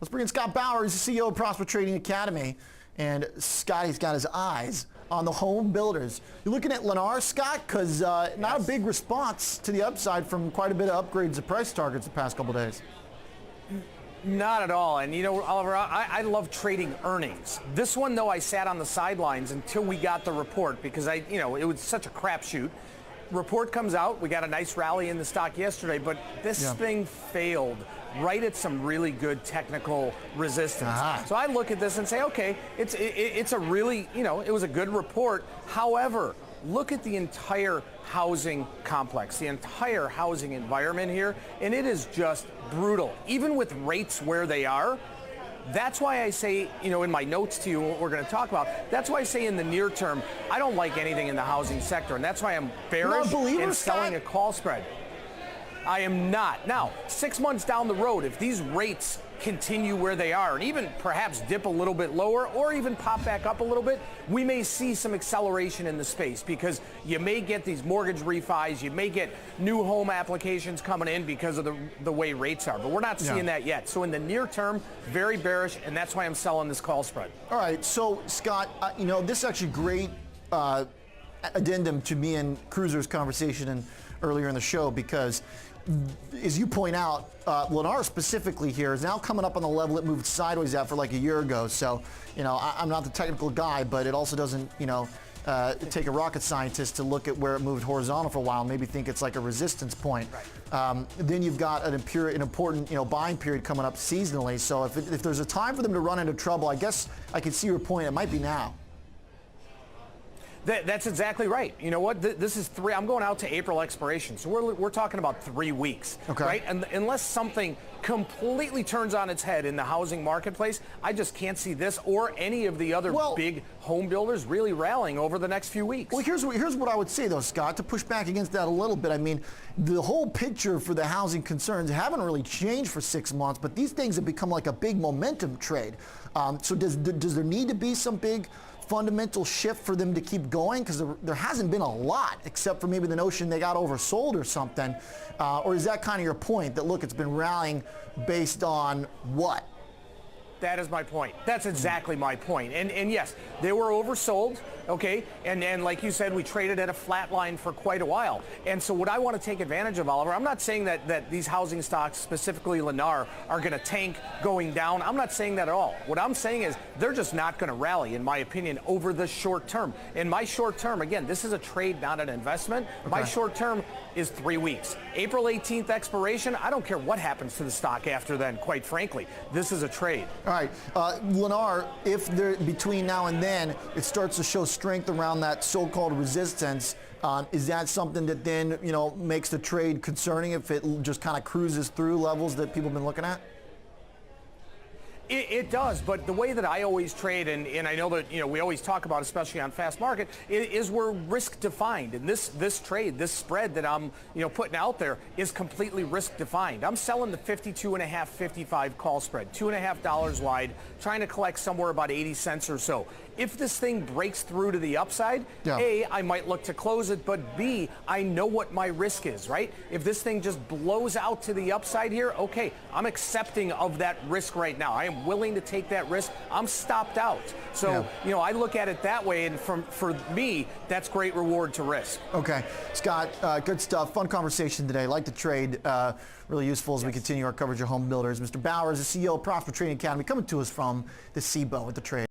Let's bring in Scott Bauer. He's the CEO of Prosper Trading Academy. And Scotty's got his eyes on the home builders. You're looking at Lennar, Scott, because not a big response to the upside from quite a bit of upgrades to price targets the past couple days. Not at all. And you know, Oliver, I love trading earnings. This one, though, I sat on the sidelines until we got the report because it was such a crapshoot. Report comes out. We got a nice rally in the stock yesterday, but this thing failed right at some really good technical resistance. So I look at this and say, okay, it's a really, it was a good report. However, look at the entire housing complex, the entire housing environment here, and it is just brutal. Even with rates where they are, that's why I say, in my notes to you, what we're going to talk about, that's why I say in the near term, I don't like anything in the housing sector, and that's why I'm bearish and selling a call spread. I am not. Now, 6 months down the road, if these rates continue where they are and even perhaps dip a little bit lower or even pop back up a little bit, we may see some acceleration in the space because you may get these mortgage refis, you may get new home applications coming in because of the way rates are, but we're not seeing that yet. So in the near term, very bearish, and that's why I'm selling this call spread. All right, so Scott, this is actually great addendum to me and Cruiser's conversation earlier in the show because as you point out, Lennar specifically here is now coming up on the level it moved sideways at for like a year ago. So, I'm not the technical guy, but it also doesn't, take a rocket scientist to look at where it moved horizontal for a while, maybe think it's like a resistance point. Right. Then you've got an important, buying period coming up seasonally. So if there's a time for them to run into trouble, I guess I can see your point. It might be now. That's exactly right. You know what? This is I'm going out to April expiration, so we're talking about 3 weeks, right? And unless something completely turns on its head in the housing marketplace, I just can't see this or any of the other big home builders really rallying over the next few weeks. Well, here's what I would say, though, Scott, to push back against that a little bit. I mean, the whole picture for the housing concerns haven't really changed for 6 months, but these things have become like a big momentum trade. So does there need to be some big fundamental shift for them to keep going? Because there hasn't been a lot, except for maybe the notion they got oversold or something. Or is that kind of your point, that, look, it's been rallying based on what? That is my point. That's exactly my point. And yes, they were oversold, okay? And like you said, we traded at a flat line for quite a while. And so what I want to take advantage of, Oliver, I'm not saying that these housing stocks, specifically Lennar, are going to tank going down. I'm not saying that at all. What I'm saying is they're just not going to rally, in my opinion, over the short term. In my short term, again, this is a trade, not an investment. My short term is 3 weeks. April 18th expiration, I don't care what happens to the stock after then, quite frankly. This is a trade. All right, Lennar, if between now and then it starts to show strength around that so-called resistance, is that something that then makes the trade concerning if it just kind of cruises through levels that people have been looking at? It does, but the way that I always trade, and I know that we always talk about, especially on fast market, is we're risk defined. And this trade, this spread that I'm putting out there is completely risk defined. I'm selling the 52.5, 55 call spread, $2.50 wide, trying to collect somewhere about 80 cents or so. If this thing breaks through to the upside, A, I might look to close it, but B, I know what my risk is, right? If this thing just blows out to the upside here, okay, I'm accepting of that risk right now. I am willing to take that risk. I'm stopped out. So, I look at it that way, and for me, that's great reward to risk. Okay. Scott, good stuff. Fun conversation today. Like the trade. Really useful as we continue our coverage of home builders. Mr. Bauer is the CEO of Prosper Trading Academy, coming to us from the SIBO at the trade.